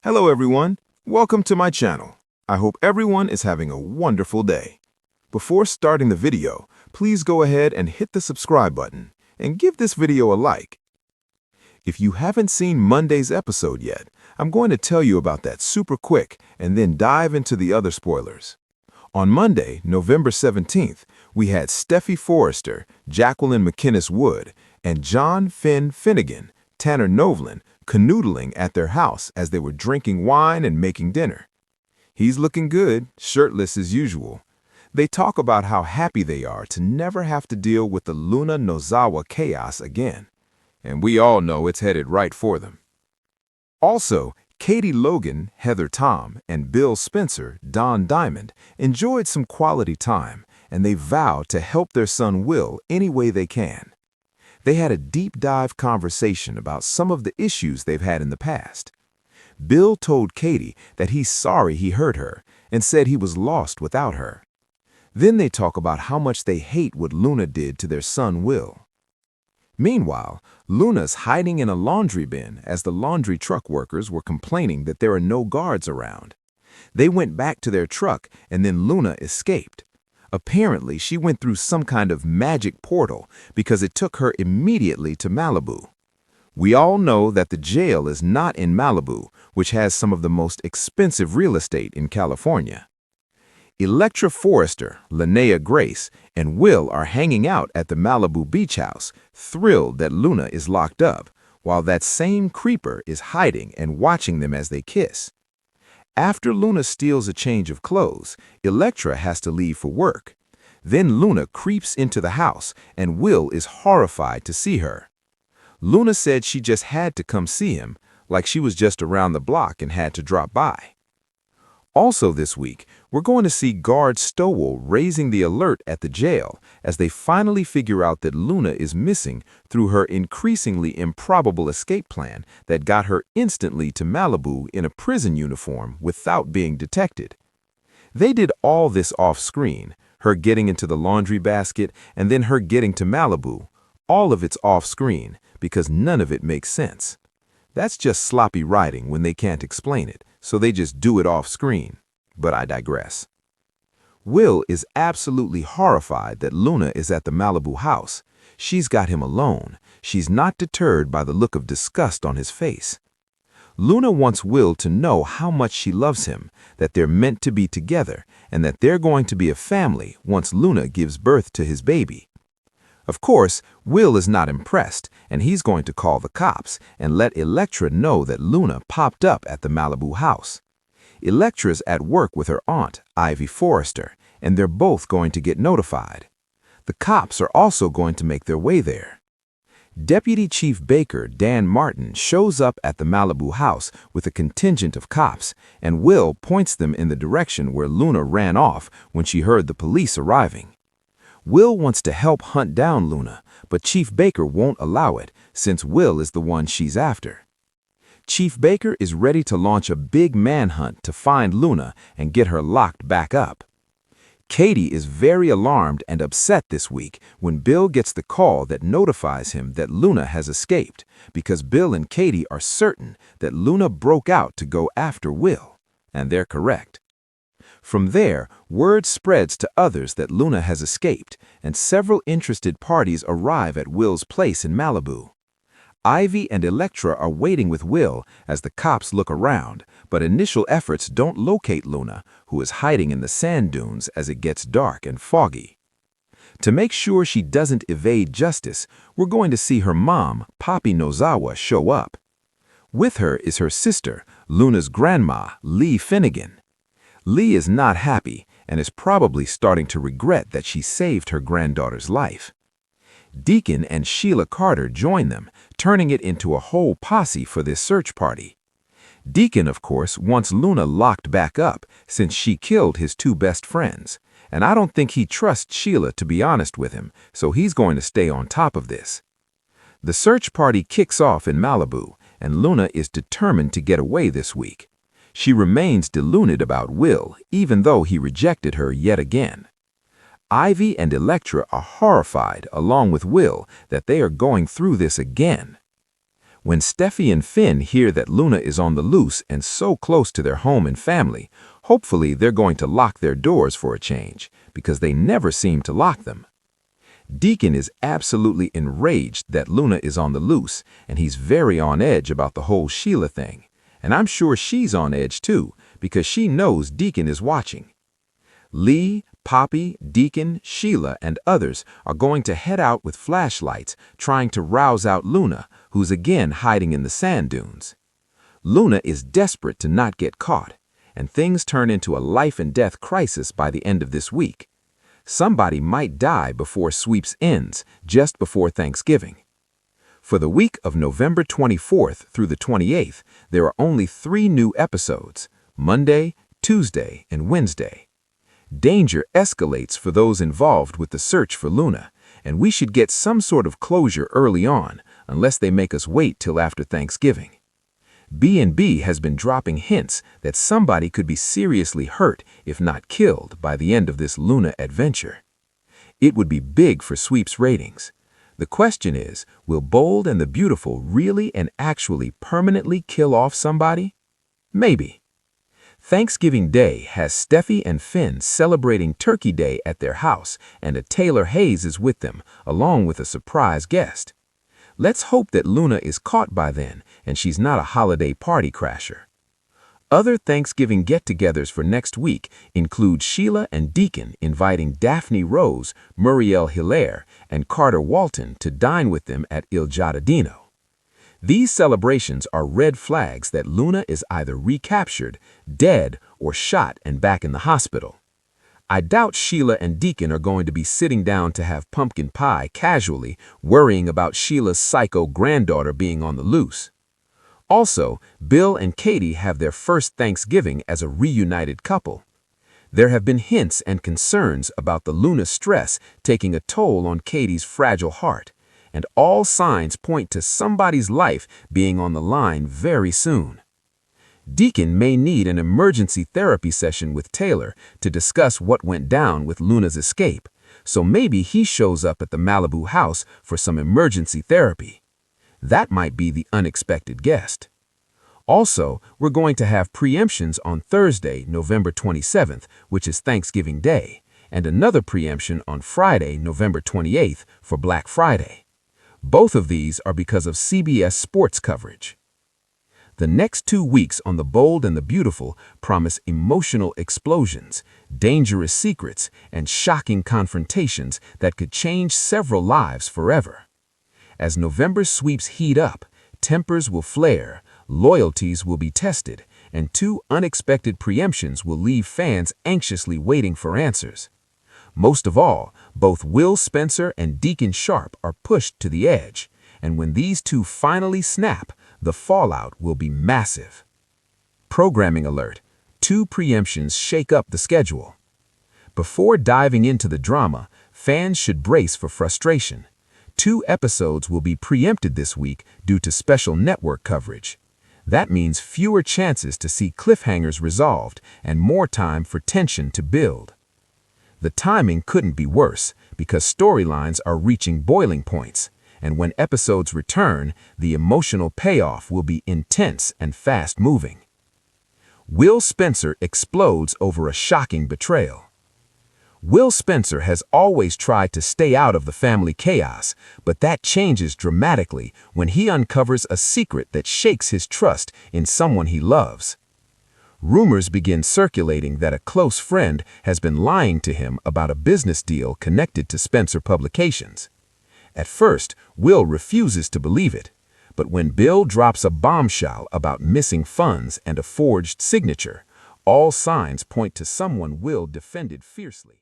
Hello everyone, welcome to my channel. I hope everyone is having a wonderful day. Before starting the video, please go ahead and hit the subscribe button and give this video a like. If you haven't seen Monday's episode yet, I'm going to tell you about that super quick and then dive into the other spoilers. On Monday, November 17th, we had Steffi Forrester, Jacqueline McInnes Wood, and John Finn Finnegan, Tanner Novlin, canoodling at their house as they were drinking wine and making dinner. He's looking good, shirtless as usual. They talk about how happy they are to never have to deal with the Luna Nozawa chaos again. And we all know it's headed right for them. Also, Katie Logan, Heather Tom, and Bill Spencer, Don Diamond, enjoyed some quality time, and they vowed to help their son Will any way they can. They had a deep dive conversation about some of the issues they've had in the past. Bill told Katie that he's sorry he hurt her and said he was lost without her. Then they talk about how much they hate what Luna did to their son Will. Meanwhile, Luna's hiding in a laundry bin as the laundry truck workers were complaining that there are no guards around. They went back to their truck and then Luna escaped. Apparently, she went through some kind of magic portal because it took her immediately to Malibu. We all know that the jail is not in Malibu, which has some of the most expensive real estate in California. Electra Forrester, Linnea Grace, and Will are hanging out at the Malibu beach house, thrilled that Luna is locked up, while that same creeper is hiding and watching them as they kiss. After Luna steals a change of clothes, Electra has to leave for work. Then Luna creeps into the house, and Will is horrified to see her. Luna said she just had to come see him, like she was just around the block and had to drop by. Also this week, we're going to see Guard Stowell raising the alert at the jail as they finally figure out that Luna is missing through her increasingly improbable escape plan that got her instantly to Malibu in a prison uniform without being detected. They did all this off-screen, her getting into the laundry basket and then her getting to Malibu. All of it's off-screen because none of it makes sense. That's just sloppy writing when they can't explain it, so they just do it off-screen. But I digress. Will is absolutely horrified that Luna is at the Malibu house. She's got him alone. She's not deterred by the look of disgust on his face. Luna wants Will to know how much she loves him, that they're meant to be together, and that they're going to be a family once Luna gives birth to his baby. Of course, Will is not impressed, and he's going to call the cops and let Electra know that Luna popped up at the Malibu house. Electra's at work with her aunt, Ivy Forrester, and they're both going to get notified. The cops are also going to make their way there. Deputy Chief Baker Dan Martin shows up at the Malibu house with a contingent of cops, and Will points them in the direction where Luna ran off when she heard the police arriving. Will wants to help hunt down Luna, but Chief Baker won't allow it since Will is the one she's after. Chief Baker is ready to launch a big manhunt to find Luna and get her locked back up. Katie is very alarmed and upset this week when Bill gets the call that notifies him that Luna has escaped because Bill and Katie are certain that Luna broke out to go after Will, and they're correct. From there, word spreads to others that Luna has escaped, and several interested parties arrive at Will's place in Malibu. Ivy and Electra are waiting with Will as the cops look around, but initial efforts don't locate Luna, who is hiding in the sand dunes as it gets dark and foggy. To make sure she doesn't evade justice, we're going to see her mom, Poppy Nozawa, show up. With her is her sister, Luna's grandma, Lee Finnegan. Lee is not happy and is probably starting to regret that she saved her granddaughter's life. Deacon and Sheila Carter join them, turning it into a whole posse for this search party. Deacon, of course, wants Luna locked back up since she killed his two best friends, and I don't think he trusts Sheila to be honest with him, so he's going to stay on top of this. The search party kicks off in Malibu, and Luna is determined to get away this week. She remains deluded about Will, even though he rejected her yet again. Ivy and Electra are horrified, along with Will, that they are going through this again. When Steffi and Finn hear that Luna is on the loose and so close to their home and family, hopefully they're going to lock their doors for a change, because they never seem to lock them. Deacon is absolutely enraged that Luna is on the loose, and he's very on edge about the whole Sheila thing. And I'm sure she's on edge too, because she knows Deacon is watching. Lee, Poppy, Deacon, Sheila, and others are going to head out with flashlights, trying to rouse out Luna, who's again hiding in the sand dunes. Luna is desperate to not get caught, and things turn into a life-and-death crisis by the end of this week. Somebody might die before Sweeps ends, just before Thanksgiving. For the week of November 24th through the 28th, there are only 3 new episodes: Monday, Tuesday, and Wednesday. Danger escalates for those involved with the search for Luna, and we should get some sort of closure early on, unless they make us wait till after Thanksgiving. B&B has been dropping hints that somebody could be seriously hurt, if not killed, by the end of this Luna adventure. It would be big for Sweeps ratings. The question is, will Bold and the Beautiful really and actually permanently kill off somebody? Maybe. Thanksgiving Day has Steffi and Finn celebrating Turkey Day at their house, and a Taylor Hayes is with them, along with a surprise guest. Let's hope that Luna is caught by then, and she's not a holiday party crasher. Other Thanksgiving get-togethers for next week include Sheila and Deacon inviting Daphne Rose, Muriel Hilaire, and Carter Walton to dine with them at Il Giardino. These celebrations are red flags that Luna is either recaptured, dead, or shot and back in the hospital. I doubt Sheila and Deacon are going to be sitting down to have pumpkin pie casually, worrying about Sheila's psycho granddaughter being on the loose. Also, Bill and Katie have their first Thanksgiving as a reunited couple. There have been hints and concerns about the Luna stress taking a toll on Katie's fragile heart, and all signs point to somebody's life being on the line very soon. Deacon may need an emergency therapy session with Taylor to discuss what went down with Luna's escape, so maybe he shows up at the Malibu house for some emergency therapy. That might be the unexpected guest. Also, we're going to have preemptions on Thursday, November 27th, which is Thanksgiving Day, and another preemption on Friday, November 28th, for Black Friday. Both of these are because of CBS sports coverage. The next 2 weeks on The Bold and the Beautiful promise emotional explosions, dangerous secrets, and shocking confrontations that could change several lives forever. As November sweeps heat up, tempers will flare, loyalties will be tested, and 2 unexpected preemptions will leave fans anxiously waiting for answers. Most of all, both Will Spencer and Deacon Sharp are pushed to the edge, and when these 2 finally snap, the fallout will be massive. Programming alert: 2 preemptions shake up the schedule. Before diving into the drama, fans should brace for frustration. 2 episodes will be preempted this week due to special network coverage. That means fewer chances to see cliffhangers resolved and more time for tension to build. The timing couldn't be worse because storylines are reaching boiling points, and when episodes return, the emotional payoff will be intense and fast-moving. Will Spencer explodes over a shocking betrayal. Will Spencer has always tried to stay out of the family chaos, but that changes dramatically when he uncovers a secret that shakes his trust in someone he loves. Rumors begin circulating that a close friend has been lying to him about a business deal connected to Spencer Publications. At first, Will refuses to believe it, but when Bill drops a bombshell about missing funds and a forged signature, all signs point to someone Will defended fiercely.